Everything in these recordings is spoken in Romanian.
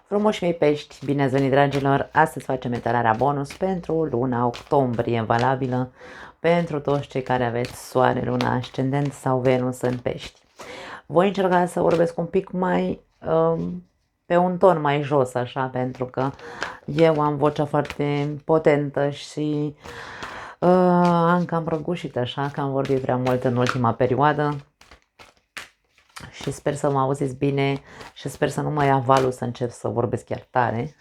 Frumoși mei pești, bine ați venit, dragilor! Astăzi facem etalarea bonus pentru luna octombrie, valabilă pentru toți cei care aveți soare, luna ascendent sau Venus în pești. Voi încerca să vorbesc un pic mai pe un ton mai jos, așa, pentru că eu am vocea foarte potentă și am cam răgușit, așa, că am vorbit prea mult în ultima perioadă. Și sper să mă auziți bine și sper să nu mă ia valul să încep să vorbesc chiar tare,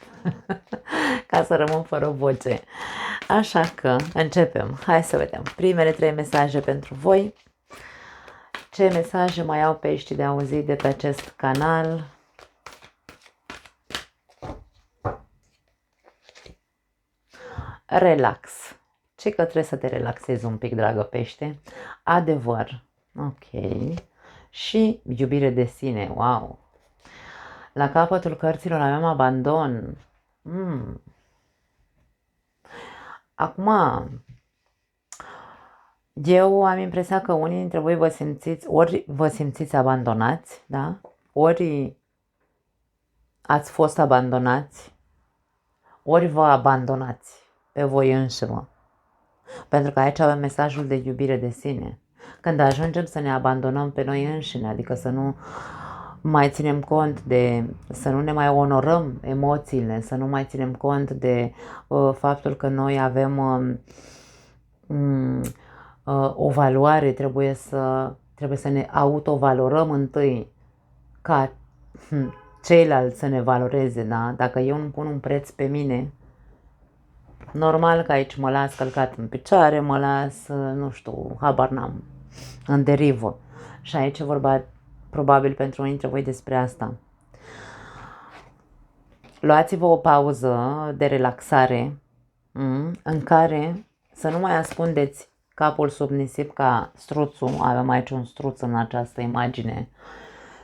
ca să rămân fără voce. Așa că începem. Hai să vedem. Primele 3 mesaje pentru voi. Ce mesaje mai au peștii de auzit de pe acest canal? Relax. Ce că trebuie să te relaxezi un pic, dragă pește. Adevăr. Ok. Și iubire de sine, wow! La capătul cărților avem abandon. Acum, eu am impresia că unii dintre voi vă simțiți, ori vă simțiți abandonați, da? Ori ați fost abandonați, ori vă abandonați pe voi înșivă. Pentru că aici avem mesajul de iubire de sine. Când ajungem să ne abandonăm pe noi înșine, adică să nu mai ținem cont de, să nu ne mai onorăm emoțiile, să nu mai ținem cont de faptul că noi avem o valoare, trebuie să ne autovalorăm întâi ca ceilalți să ne valoreze, da? Dacă eu nu pun un preț pe mine, normal că aici mă las călcat în picioare, mă las, nu știu, habar n-am, în derivă. Și aici e vorba probabil pentru unii dintre voi despre asta. Luați-vă o pauză de relaxare în care să nu mai ascundeți capul sub nisip ca struțul, avem aici un struț în această imagine,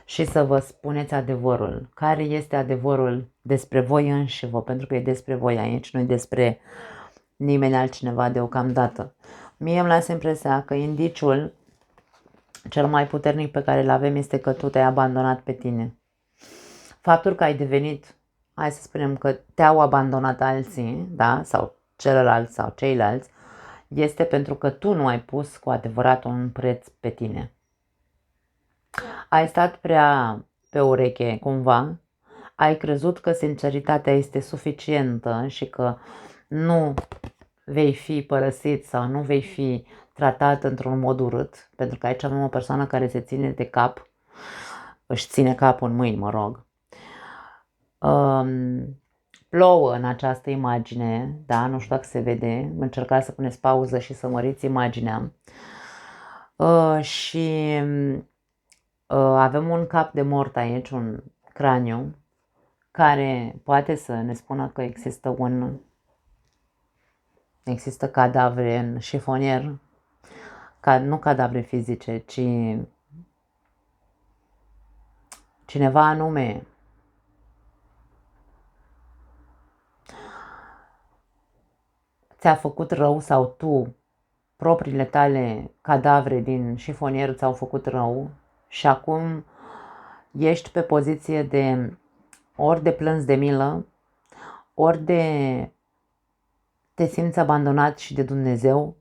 și să vă spuneți adevărul. Care este adevărul despre voi înșivă, pentru că e despre voi aici, nu e despre nimeni altcineva deocamdată. Mie îmi lasă impresia că indiciul cel mai puternic pe care îl avem este că tu te-ai abandonat pe tine. Faptul că ai devenit, hai să spunem că te-au abandonat alții, da, sau celălalt sau ceilalți, este pentru că tu nu ai pus cu adevărat un preț pe tine. Ai stat prea pe ureche cumva, ai crezut că sinceritatea este suficientă și că nu vei fi părăsit sau nu vei fi tratat într-un mod urât, pentru că aici avem o persoană care se ține de cap, își ține capul în mâini, mă rog. Plouă în această imagine, da, nu știu dacă se vede, încercați să puneți pauză și să măriți imaginea. Și avem un cap de mort aici, un craniu, care poate să ne spună că există cadavre în șifonier, nu cadavre fizice, ci cineva anume ți-a făcut rău sau tu, propriile tale cadavre din șifonier ți-au făcut rău și acum ești pe poziție de ori de plâns de milă, ori de te simți abandonat și de Dumnezeu.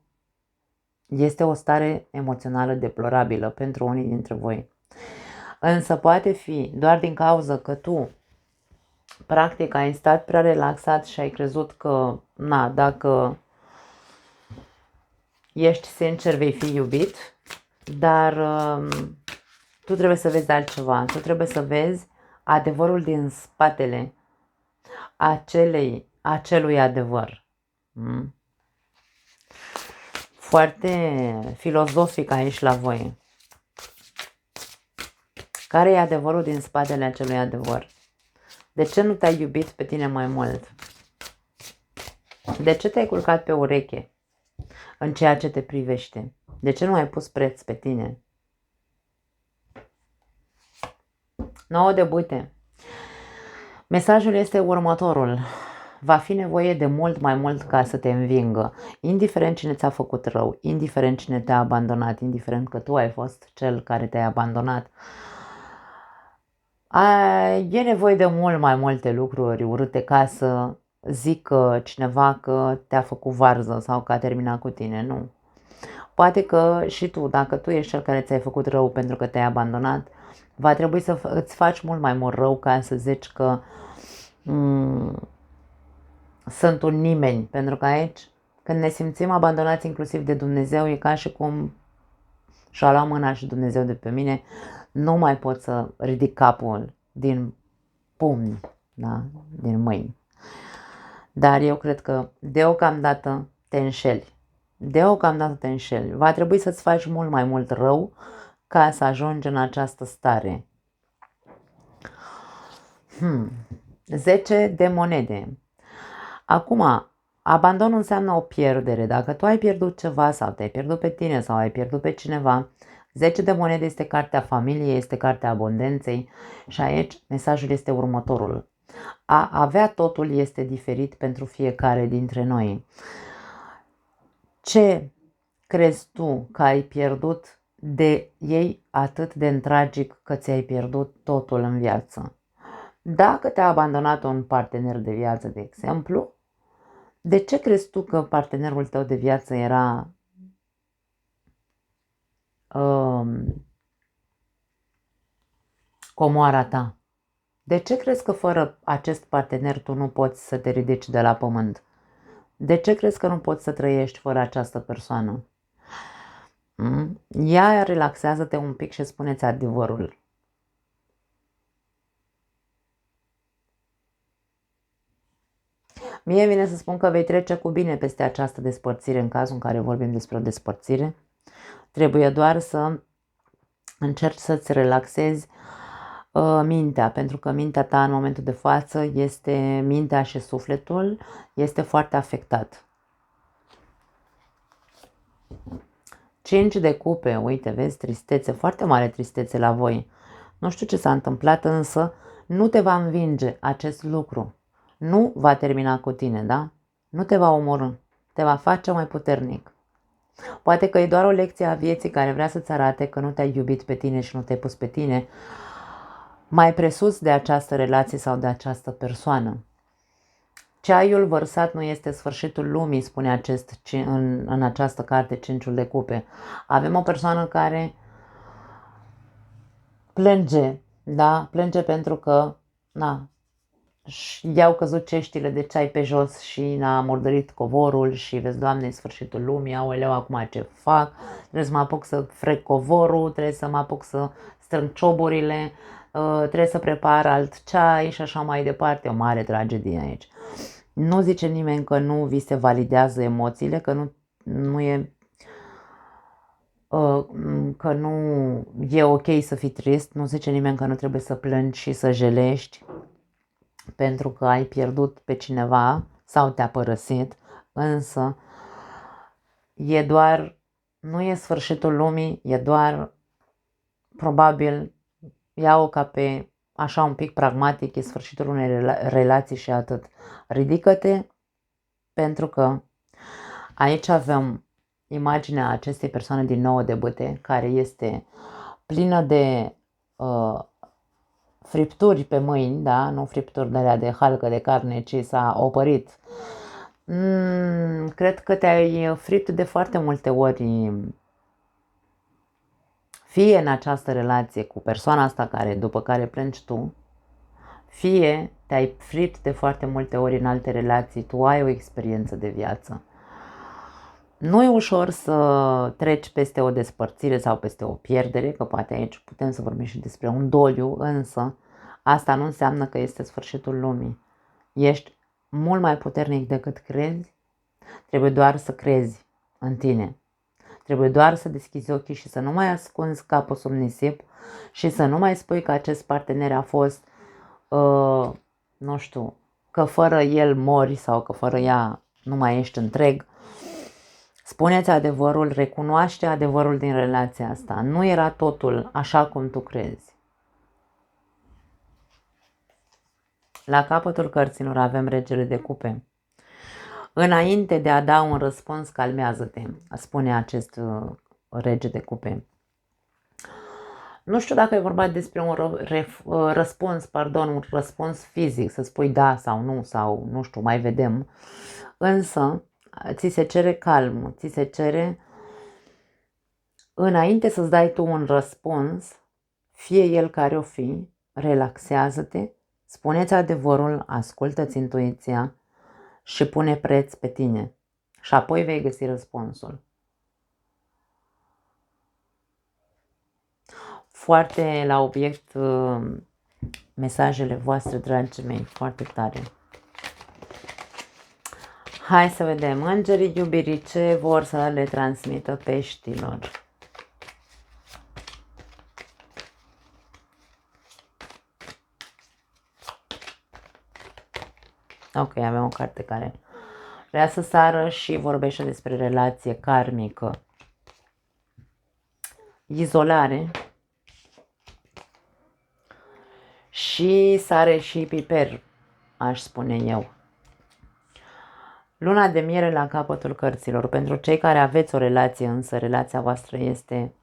Este o stare emoțională deplorabilă pentru unii dintre voi. Însă poate fi doar din cauza că tu, practic, ai stat prea relaxat și ai crezut că, na, dacă ești sincer, vei fi iubit, dar tu trebuie să vezi altceva. Tu trebuie să vezi adevărul din spatele acelui adevăr. Foarte filozofic aici la voi. Care e adevărul din spatele acelui adevăr? De ce nu te-ai iubit pe tine mai mult? De ce te-ai culcat pe ureche în ceea ce te privește? De ce nu ai pus preț pe tine? 9 de bâte. Mesajul este următorul. Va fi nevoie de mult mai mult ca să te învingă. Indiferent cine ți-a făcut rău, indiferent cine te-a abandonat, indiferent că tu ai fost cel care te-ai abandonat, E nevoie de mult mai multe lucruri urâte ca să zică cineva că te-a făcut varză sau că a terminat cu tine, nu. Poate că și tu, dacă tu ești cel care ți-ai făcut rău pentru că te-ai abandonat, va trebui să îți faci mult mai mult rău ca să zici că sunt un nimeni. Pentru că aici, când ne simțim abandonați inclusiv de Dumnezeu, e ca și cum și-a luat mâna și Dumnezeu de pe mine, nu mai pot să ridic capul din pumni, da? Din mâini. Dar eu cred că deocamdată te înșeli. Deocamdată te înșeli. Va trebui să-ți faci mult mai mult rău ca să ajungi în această stare. 10 de monede. Acum, abandonul înseamnă o pierdere. Dacă tu ai pierdut ceva sau te-ai pierdut pe tine sau ai pierdut pe cineva, 10 de monede este cartea familiei, este cartea abundenței și aici mesajul este următorul. A avea totul este diferit pentru fiecare dintre noi. Ce crezi tu că ai pierdut de ei atât de tragic că ți-ai pierdut totul în viață? Dacă te-a abandonat un partener de viață, de exemplu, de ce crezi tu că partenerul tău de viață era comoara ta? De ce crezi că fără acest partener tu nu poți să te ridici de la pământ? De ce crezi că nu poți să trăiești fără această persoană? Ia relaxează-te un pic și spune-ți adevărul. Mie vine să spun că vei trece cu bine peste această despărțire în cazul în care vorbim despre o despărțire. Trebuie doar să încerci să-ți relaxezi mintea, pentru că mintea ta în momentul de față este, mintea și sufletul este foarte afectat. 5 de cupe, uite, vezi, tristețe, foarte mare tristețe la voi. Nu știu ce s-a întâmplat, însă nu te va învinge acest lucru. Nu va termina cu tine, da? Nu te va omorî, te va face mai puternic. Poate că e doar o lecție a vieții care vrea să-ți arate că nu te-ai iubit pe tine și nu te-ai pus pe tine mai presus de această relație sau de această persoană. Ceaiul vărsat nu este sfârșitul lumii, spune în această carte Cinciul de cupe. Avem o persoană care plânge, da? Plânge pentru că i-au căzut ceștile de ceai pe jos și n-a murdărit covorul și vezi, Doamne, e sfârșitul lumii, aoleu, acum ce fac? Trebuie să mă apuc să frec covorul, trebuie să mă apuc să strâng cioburile, trebuie să prepar alt ceai și așa mai departe. O mare tragedie aici. Nu zice nimeni că nu vi se validează emoțiile, că nu e că nu e ok să fii trist, nu zice nimeni că nu trebuie să plângi și să jelești pentru că ai pierdut pe cineva sau te-a părăsit, însă e doar, nu e sfârșitul lumii, e doar, probabil, ia-o ca pe așa un pic pragmatic, e sfârșitul unei relații și atât. Ridică-te, pentru că aici avem imaginea acestei persoane din 9 de bâte, care este plină de fripturi pe mâini, da? Nu fripturi de alea de halcă de carne, ci s-a opărit. Cred că te-ai fript de foarte multe ori, fie în această relație cu persoana asta după care plângi tu, fie te-ai fript de foarte multe ori în alte relații, tu ai o experiență de viață. Nu e ușor să treci peste o despărțire sau peste o pierdere, că poate aici putem să vorbim și despre un doliu, însă asta nu înseamnă că este sfârșitul lumii. Ești mult mai puternic decât crezi, trebuie doar să crezi în tine. Trebuie doar să deschizi ochii și să nu mai ascunzi capul sub nisip și să nu mai spui că acest partener a fost, nu știu, că fără el mori sau că fără ea nu mai ești întreg. Spuneți adevărul, recunoaște adevărul din relația asta. Nu era totul așa cum tu crezi. La capătul cărților avem regele de cupe. Înainte de a da un răspuns, calmează-te, spune acest rege de cupe. Nu știu dacă e vorba despre un răspuns fizic, să spui da sau nu știu, mai vedem. Însă, ți se cere calm, ți se cere, înainte să-ți dai tu un răspuns, fie el care o fi, relaxează-te, spune-ți adevărul, ascultă-ți intuiția și pune preț pe tine. Și apoi vei găsi răspunsul. Foarte la obiect mesajele voastre, dragii mei, foarte tare. Hai să vedem, îngerii iubirii, ce vor să le transmită peștilor. Ok, avem o carte care vrea să sară și vorbește despre relație karmică. Izolare. Și sare și piper, aș spune eu. Luna de miere la capătul cărților. Pentru cei care aveți o relație, însă relația voastră este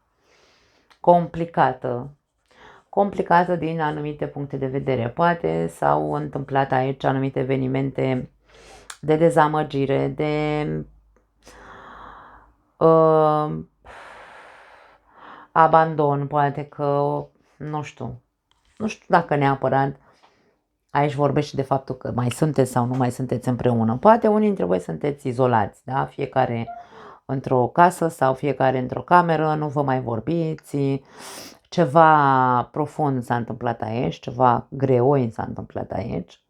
complicată. Complicată din anumite puncte de vedere. Poate s-au întâmplat aici anumite evenimente de dezamăgire, de abandon, poate că, nu știu dacă neapărat aici vorbește de faptul că mai sunteți sau nu mai sunteți împreună. Poate unii dintre voi sunteți izolați, da? Fiecare într-o casă sau fiecare într-o cameră, nu vă mai vorbiți, ceva profund s-a întâmplat aici, ceva greoi s-a întâmplat aici.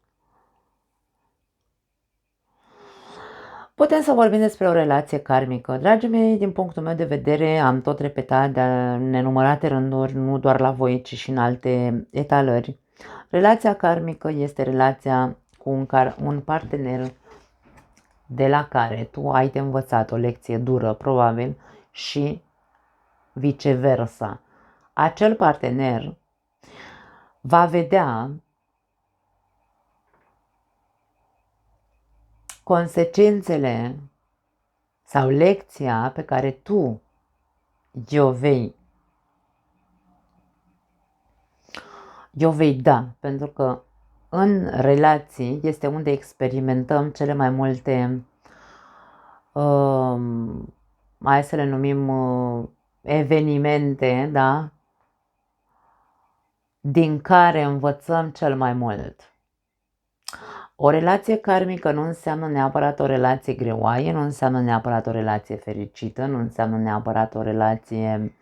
Putem să vorbim despre o relație karmică. Dragii mei, din punctul meu de vedere, am tot repetat de nenumărate rânduri, nu doar la voi, ci și în alte etalări. Relația karmică este relația cu un partener de la care tu ai de învățat o lecție dură, probabil, și viceversa. Acel partener va vedea consecințele sau lecția pe care tu o vei da, pentru că în relații este unde experimentăm cele mai multe, hai să le numim evenimente, da? Din care învățăm cel mai mult. O relație karmică nu înseamnă neapărat o relație greoaie, nu înseamnă neapărat o relație fericită, nu înseamnă neapărat o relație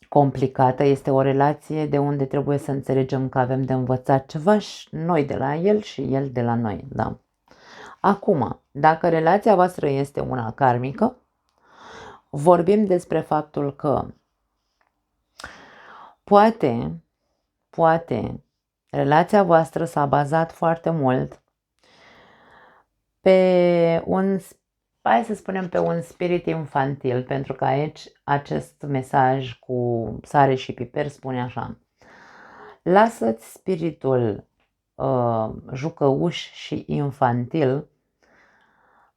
complicată. Este o relație de unde trebuie să înțelegem că avem de învățat ceva și noi de la el și el de la noi. Da. Acum, dacă relația voastră este una karmică, vorbim despre faptul că poate relația voastră s-a bazat foarte mult pe hai să spunem, pe un spirit infantil, pentru că aici acest mesaj cu sare și piper spune așa: lasă-ți spiritul jucăuș și infantil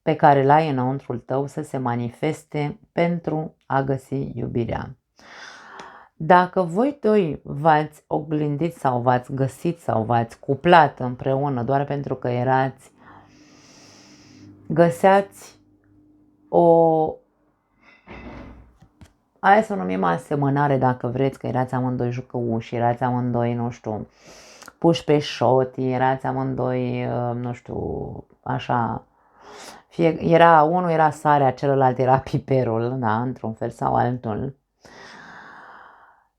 pe care l-ai înăuntrul tău să se manifeste pentru a găsi iubirea. Dacă voi doi v-ați oglindit sau v-ați găsit sau v-ați cuplat împreună doar pentru că găseați hai să o numim asemănare, dacă vreți, că erați amândoi jucăuși, erați amândoi, nu știu, puși pe șoti, erați amândoi, nu știu, așa, unul era sarea, celălalt era piperul, da, într-un fel sau altul.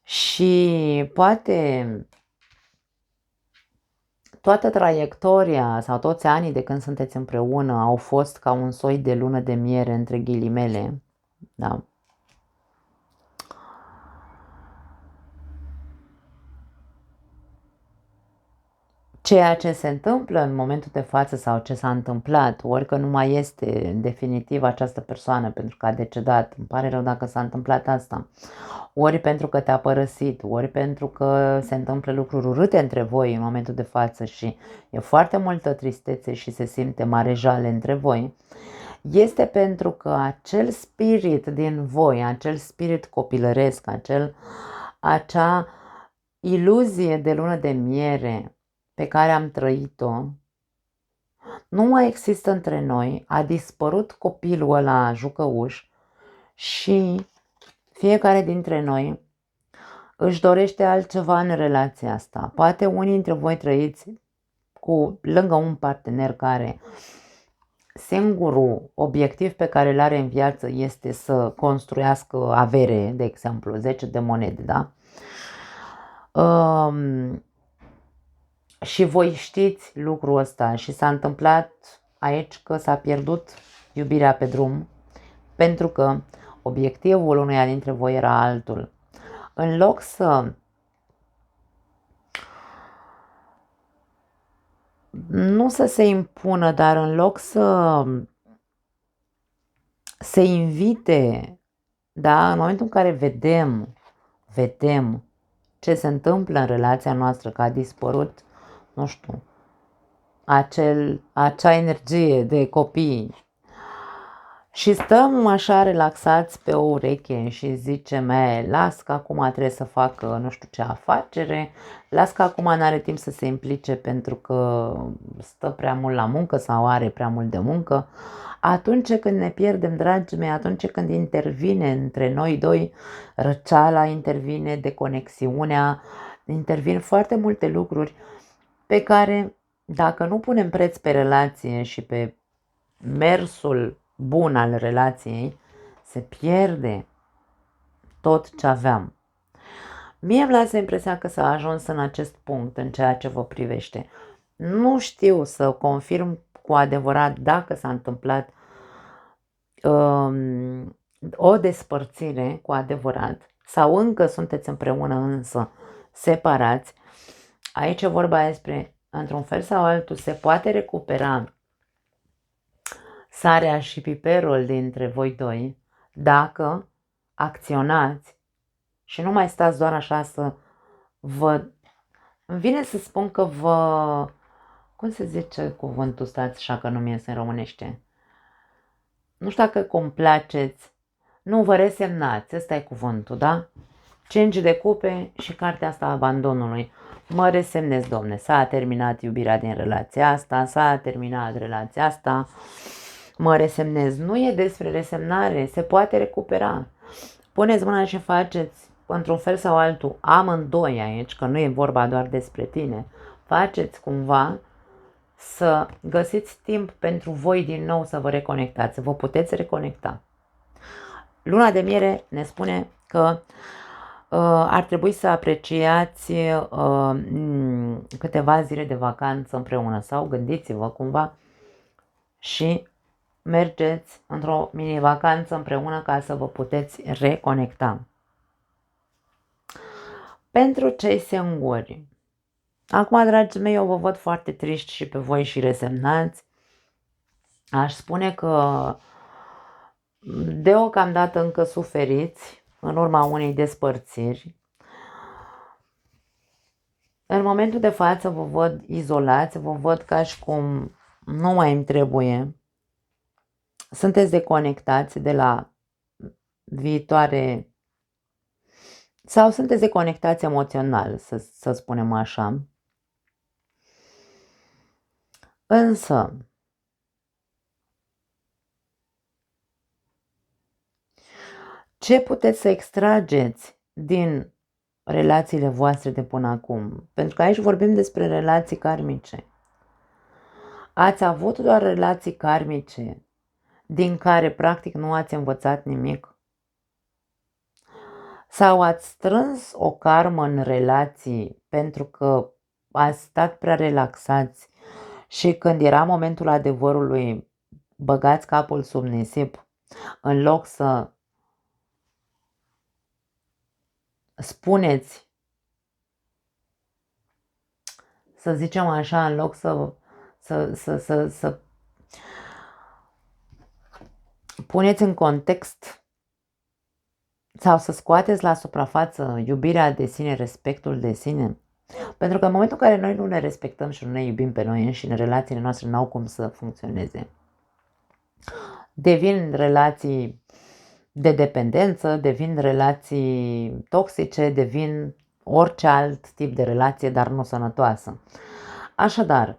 Și poate toată traiectoria sau toți anii de când sunteți împreună au fost ca un soi de lună de miere, între ghilimele, da. Ceea ce se întâmplă în momentul de față sau ce s-a întâmplat, ori că nu mai este definitiv această persoană pentru că a decedat, îmi pare rău dacă s-a întâmplat asta, ori pentru că te-a părăsit, ori pentru că se întâmplă lucruri urâte între voi în momentul de față și e foarte multă tristețe și se simte mare jale între voi, Este pentru că acel spirit din voi, acel spirit copilăresc, acea iluzie de lună de miere pe care am trăit-o, nu mai există între noi, a dispărut copilul ăla jucăuș și fiecare dintre noi își dorește altceva în relația asta. Poate unii dintre voi trăiți lângă un partener care singurul obiectiv pe care îl are în viață este să construiască avere, de exemplu, 10 de monede, da? Și voi știți lucrul ăsta și s-a întâmplat aici că s-a pierdut iubirea pe drum pentru că obiectivul unuia dintre voi era altul. În loc să nu să se impună, dar în loc să se invite, da, în momentul în care vedem ce se întâmplă în relația noastră, că a dispărut, nu știu, acea energie de copii și stăm așa relaxați pe o ureche și zicem, las că acum trebuie să facă nu știu ce afacere, las că acum n-are timp să se implice pentru că stă prea mult la muncă sau are prea mult de muncă. Atunci când ne pierdem, dragii mei, atunci când intervine între noi doi răceala, intervine deconexiunea, intervin foarte multe lucruri pe care, dacă nu punem preț pe relație și pe mersul bun al relației, se pierde tot ce aveam. Mie îmi lasă impresia că s-a ajuns în acest punct în ceea ce vă privește. Nu știu să confirm cu adevărat dacă s-a întâmplat o despărțire cu adevărat sau încă sunteți împreună însă separați. Aici e vorba despre, într-un fel sau altul, se poate recupera sarea și piperul dintre voi doi dacă acționați și nu mai stați doar așa să vă... Îmi vine să spun că vă... Cum se zice cuvântul, stați așa că nu mi iese în românește? Nu știu dacă complaceți, nu vă resemnați, ăsta e cuvântul, da? 5 de cupe și cartea asta a abandonului. Mă resemnez, domne, s-a terminat iubirea din relația asta, s-a terminat relația asta, mă resemnez. Nu e despre resemnare, se poate recupera. Puneți mâna și faceți, într-un fel sau altul, amândoi aici, că nu e vorba doar despre tine, faceți cumva să găsiți timp pentru voi din nou să vă reconectați, să vă puteți reconecta. Luna de miere ne spune că ar trebui să apreciați câteva zile de vacanță împreună sau gândiți-vă cumva și mergeți într-o mini-vacanță împreună ca să vă puteți reconecta. Pentru cei singuri, acum, dragii mei, eu vă văd foarte triști și pe voi și resemnați. Aș spune că deocamdată încă suferiți în urma unei despărțiri. În momentul de față vă văd izolați, vă văd ca și cum nu mai îmi trebuie. Sunteți deconectați de la viitoare sau sunteți deconectați emoțional, să spunem așa. Însă, ce puteți să extrageți din relațiile voastre de până acum? Pentru că aici vorbim despre relații karmice. Ați avut doar relații karmice din care practic nu ați învățat nimic? Sau ați strâns o karmă în relații pentru că ați stat prea relaxați și când era momentul adevărului băgați capul sub nisip în loc să spuneți, să zicem așa, în loc să puneți în context sau să scoateți la suprafață iubirea de sine, respectul de sine. Pentru că în momentul în care noi nu ne respectăm și nu ne iubim pe noi înșine, relațiile noastre n-au cum să funcționeze. devin relații de dependență, devin relații toxice, devin orice alt tip de relație, dar nu sănătoasă. Așadar,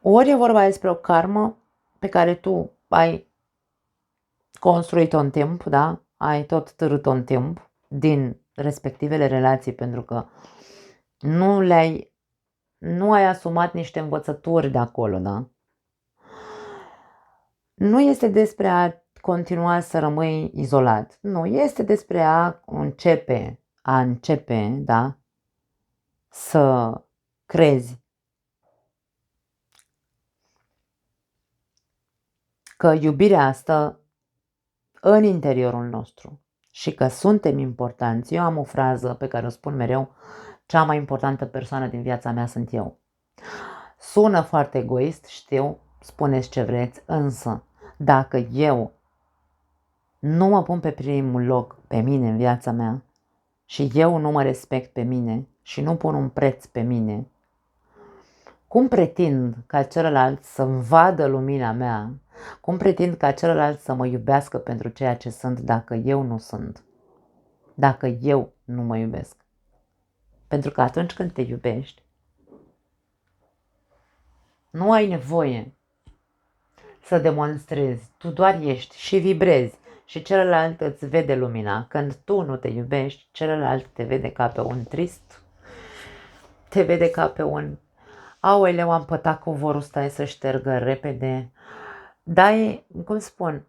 ori e vorba despre o karmă pe care tu ai construit-o în timp, da? Ai tot târât-o în timp din respectivele relații pentru că nu ai asumat niște învățături de acolo, da? Nu este despre a continua să rămâi izolat. Nu, este despre a începe, da? Să crezi că iubirea asta în interiorul nostru și că suntem importanți. Eu am o frază pe care o spun mereu: cea mai importantă persoană din viața mea sunt eu. Sună foarte egoist, știu, spuneți ce vreți, însă dacă eu nu mă pun pe primul loc pe mine în viața mea și eu nu mă respect pe mine și nu pun un preț pe mine, cum pretind ca celălalt să-mi vadă lumina mea? Cum pretind ca celălalt să mă iubească pentru ceea ce sunt dacă eu nu sunt? Dacă eu nu mă iubesc? Pentru că atunci când te iubești, nu ai nevoie să demonstrezi. Tu doar ești și vibrezi și celălalt îți vede lumina. Când tu nu te iubești, celălalt te vede ca pe un trist, te vede ca pe un aoleu, am pătat covorul, stai să ștergă repede. Dai, cum spun,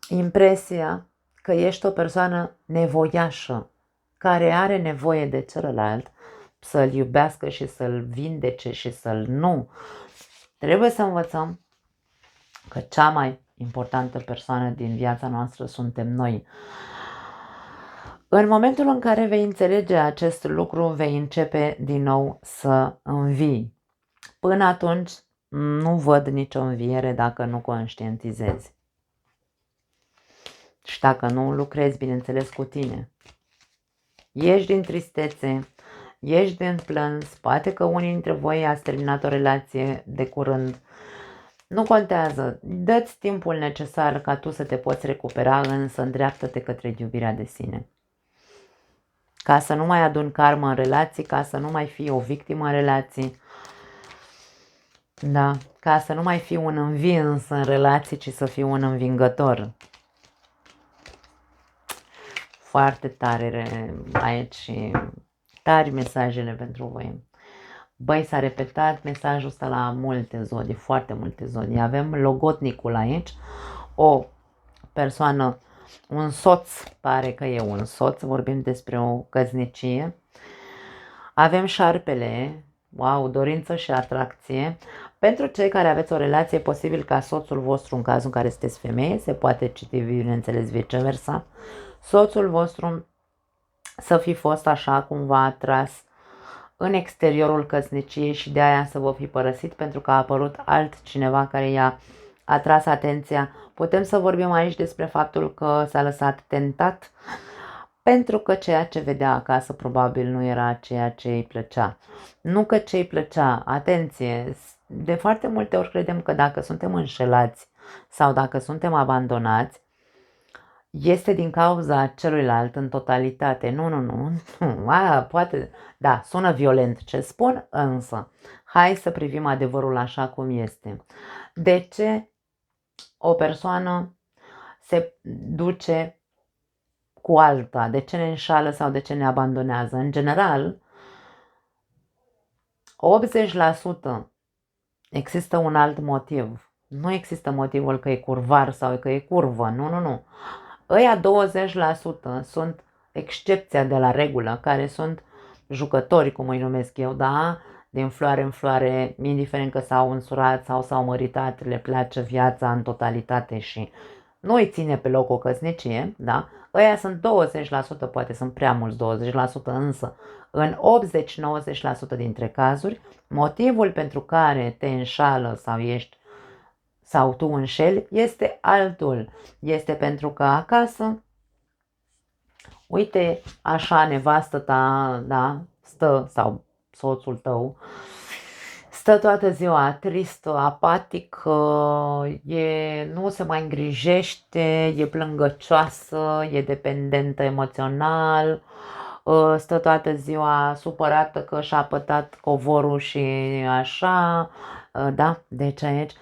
impresia că ești o persoană nevoiașă, care are nevoie de celălalt să-l iubească și să-l vindece și să-l nu. Trebuie să învățăm că cea mai importantă persoană din viața noastră suntem noi. În momentul în care vei înțelege acest lucru, vei începe din nou să învii. Până atunci, nu văd nicio înviere dacă nu conștientizezi. Și dacă nu lucrezi, bineînțeles, cu tine. Ieși din tristețe, ieși din plâns, poate că unii dintre voi ați terminat o relație de curând. Nu contează, dă-ți timpul necesar ca tu să te poți recupera, însă îndreaptă-te către iubirea de sine. Ca să nu mai aduni karmă în relații, ca să nu mai fii o victimă în relații, da, ca să nu mai fii un învins în relații, ci să fii un învingător. Foarte tare aici și tari mesajele pentru voi. Băi, s-a repetat mesajul ăsta la multe zodii, foarte multe zodii. Avem logotnicul aici, o persoană, un soț, pare că e un soț, vorbim despre o căsnicie. Avem șarpele, wow, dorință și atracție. Pentru cei care aveți o relație, e posibil ca soțul vostru, în cazul în care sunteți femeie, se poate citi, bineînțeles, viceversa, soțul vostru să fi fost așa cumva atras în exteriorul căsniciei și de aia să vă fi părăsit pentru că a apărut altcineva care i-a atras atenția. Putem să vorbim aici despre faptul că s-a lăsat tentat pentru că ceea ce vedea acasă probabil nu era ceea ce îi plăcea. Nu că ce îi plăcea, atenție, de foarte multe ori credem că dacă suntem înșelați sau dacă suntem abandonați, este din cauza celuilalt în totalitate. Nu. Poate, da, sună violent ce spun, însă hai să privim adevărul așa cum este. De ce o persoană se duce cu alta? De ce ne înșală sau de ce ne abandonează? În general, 80% există un alt motiv. Nu există motivul că e curvar sau că e curvă. Nu. Ăia 20% sunt excepția de la regulă, care sunt jucători, cum îi numesc eu, da? Din floare în floare, indiferent că s-au însurat sau s-au măritat, le place viața în totalitate și nu îi ține pe loc o căsnicie, da? Ăia sunt 20%, poate sunt prea mulți 20%, însă în 80-90% dintre cazuri, motivul pentru care te înșală sau tu înșeli este altul. Este pentru că acasă, uite, așa nevastă ta, da, stă, sau soțul tău, Stă toată ziua trist, apatic, nu se mai îngrijește, e plângăcioasă, e dependentă emoțional, stă toată ziua supărată că și-a pătat covorul și așa, da, deci aici,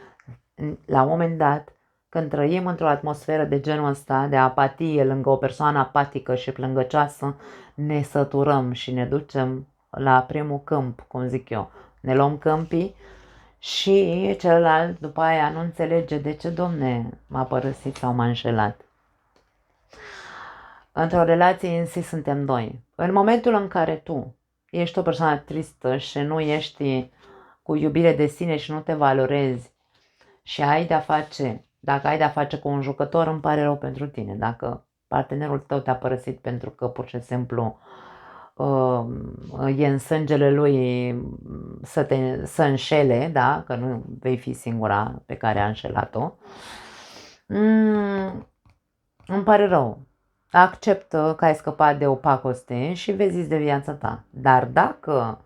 la un moment dat, când trăim într-o atmosferă de genul ăsta, de apatie, lângă o persoană apatică și plângăcioasă, ne săturăm și ne ducem la primul câmp, cum zic eu. Ne luăm câmpii și celălalt după aia nu înțelege de ce, domne, m-a părăsit sau m-a înșelat. Într-o relație în si suntem doi. În momentul în care tu ești o persoană tristă și nu ești cu iubire de sine și nu te valorezi și ai de-a face, dacă ai de-a face cu un jucător, îmi pare rău pentru tine. Dacă partenerul tău te-a părăsit pentru că pur și simplu e în sângele lui să înșele, da? Că nu vei fi singura pe care a înșelat-o, îmi pare rău. Acceptă că ai scăpat de o pacoste și vezi de viața ta. Dar dacă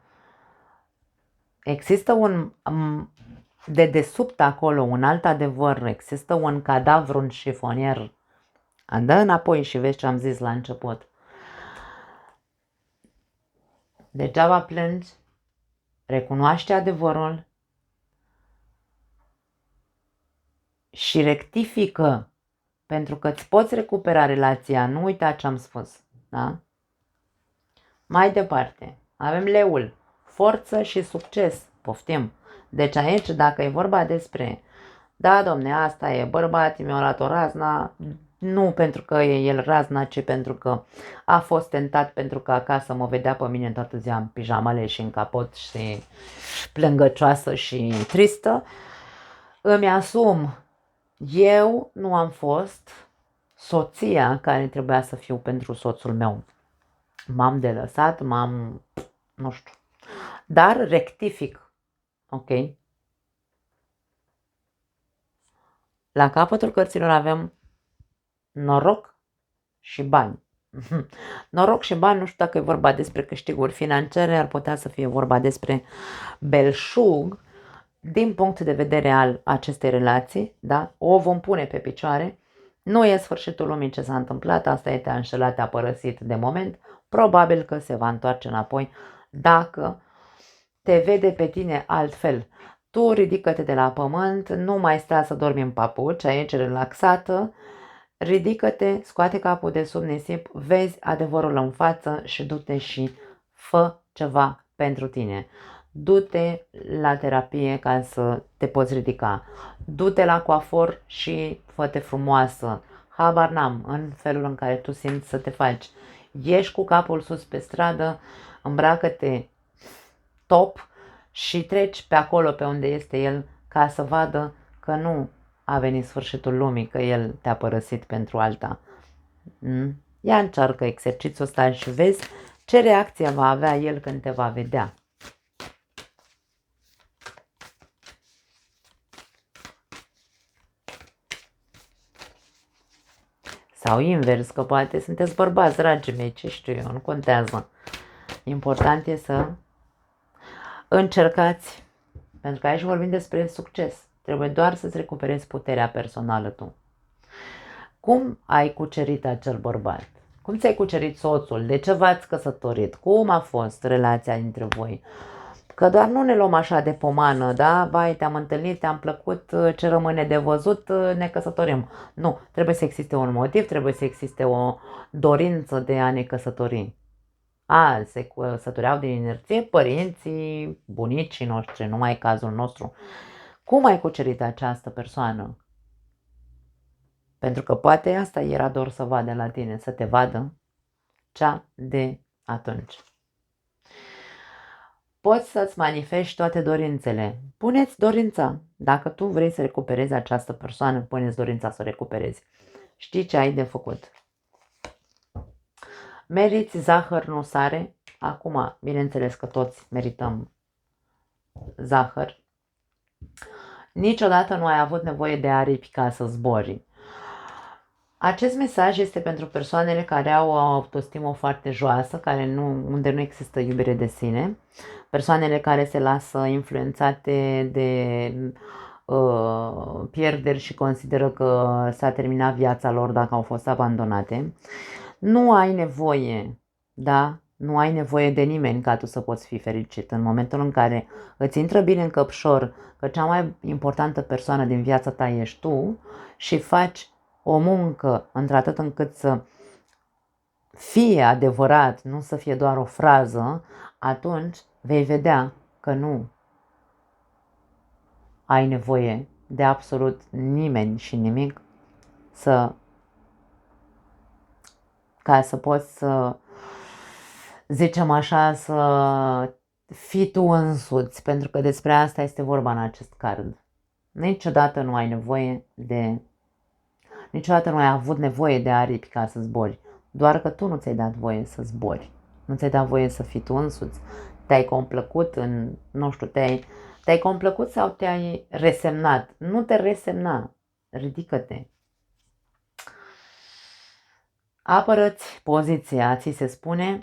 există un de desubt acolo, un alt adevăr, există un cadavru în șifonier, dă înapoi și vezi ce am zis la început. Degeaba plângi, recunoaște adevărul și rectifică, pentru că îți poți recupera relația, nu uita ce am spus, da? Mai departe, avem leul, forță și succes, poftim. Deci aici, dacă e vorba despre, da, domne, asta e, bărbații mi-au luat o razna, nu pentru că e el razna, ci pentru că a fost tentat, pentru că acasă mă vedea pe mine toată ziua în pijamale și în capot și plângăcioasă și tristă, îmi asum. Eu nu am fost soția care trebuia să fiu pentru soțul meu. M-am delăsat, nu știu, dar rectific, ok? La capătul cărților avem noroc și bani. Noroc și bani, nu știu dacă e vorba despre câștiguri financiare, ar putea să fie vorba despre belșug, din punct de vedere al acestei relații, da? O vom pune pe picioare, nu e sfârșitul lumii ce s-a întâmplat, asta e, te-a înșelat, te-a părăsit de moment, probabil că se va întoarce înapoi dacă te vede pe tine altfel. Tu ridică-te de la pământ, nu mai sta să dormi în papuci, aici relaxată, ridică-te, scoate capul de sub nisip, vezi adevărul în față și du-te și fă ceva pentru tine. Du-te la terapie ca să te poți ridica. Du-te la coafor și fă-te frumoasă. Habar n-am, în felul în care tu simți să te faci. Ieși cu capul sus pe stradă, îmbracă-te top și treci pe acolo pe unde este el ca să vadă că nu a venit sfârșitul lumii, că el te-a părăsit pentru alta. Ia încearcă exercițiul ăsta și vezi ce reacție va avea el când te va vedea. Sau invers, că poate sunteți bărbați, dragii mei, ce știu eu, nu contează. Important e să încercați, pentru că aici vorbim despre succes. Trebuie doar să-ți recuperezi puterea personală tu. Cum ai cucerit acel bărbat? Cum ți-ai cucerit soțul? De ce v-ați căsătorit? Cum a fost relația dintre voi? Că doar nu ne luăm așa de pomană, da? Vai, te-am întâlnit, te-am plăcut, ce rămâne de văzut, ne căsătorim. Nu, trebuie să existe un motiv, trebuie să existe o dorință de a ne căsători. Se căsătoreau din inerție părinții, bunicii noștri, nu mai e cazul nostru. Cum ai cucerit această persoană? Pentru că poate asta era doar să vadă la tine, să te vadă cea de atunci. Poți să-ți manifesti toate dorințele. Puneți dorința. Dacă tu vrei să recuperezi această persoană, puneți dorința să o recuperezi. Știi ce ai de făcut. Meriți zahăr, nu sare. Acum, bineînțeles că toți merităm zahăr. Niciodată nu ai avut nevoie de aripi ca să zbori. Acest mesaj este pentru persoanele care au o autostimă foarte joasă, unde nu există iubire de sine, persoanele care se lasă influențate de pierderi și consideră că s-a terminat viața lor dacă au fost abandonate. Nu ai nevoie, da? Nu ai nevoie de nimeni ca tu să poți fi fericit. În momentul în care îți intră bine în căpșor că cea mai importantă persoană din viața ta ești tu și faci o muncă într-atât încât să fie adevărat, nu să fie doar o frază, atunci vei vedea că nu ai nevoie de absolut nimeni și nimic ca să poți să, zicem așa, să fii tu însuți, pentru că despre asta este vorba în acest card. Niciodată nu ai nevoie de... Niciodată nu ai avut nevoie de aripi ca să zbori, doar că tu nu ți-ai dat voie să zbori. Nu ți-ai dat voie să fii tu însuți. Te-ai complăcut în, nu știu, te-ai complăcut sau te-ai resemnat. Nu te resemna, ridică-te. Apără-ți poziția, ți se spune.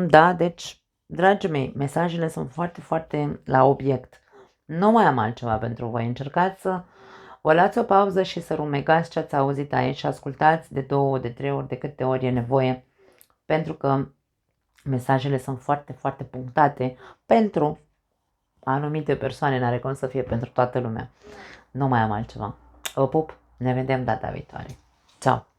Da, deci, dragii mei, mesajele sunt foarte, foarte la obiect. Nu mai am altceva pentru voi. Încercați să vă luați o pauză și să rumegați ce ați auzit aici și ascultați de 2, de 3 ori, de câte ori e nevoie, pentru că mesajele sunt foarte, foarte punctate pentru anumite persoane, n-are cum să fie pentru toată lumea. Nu mai am altceva. Vă pup, ne vedem data viitoare. Ciao!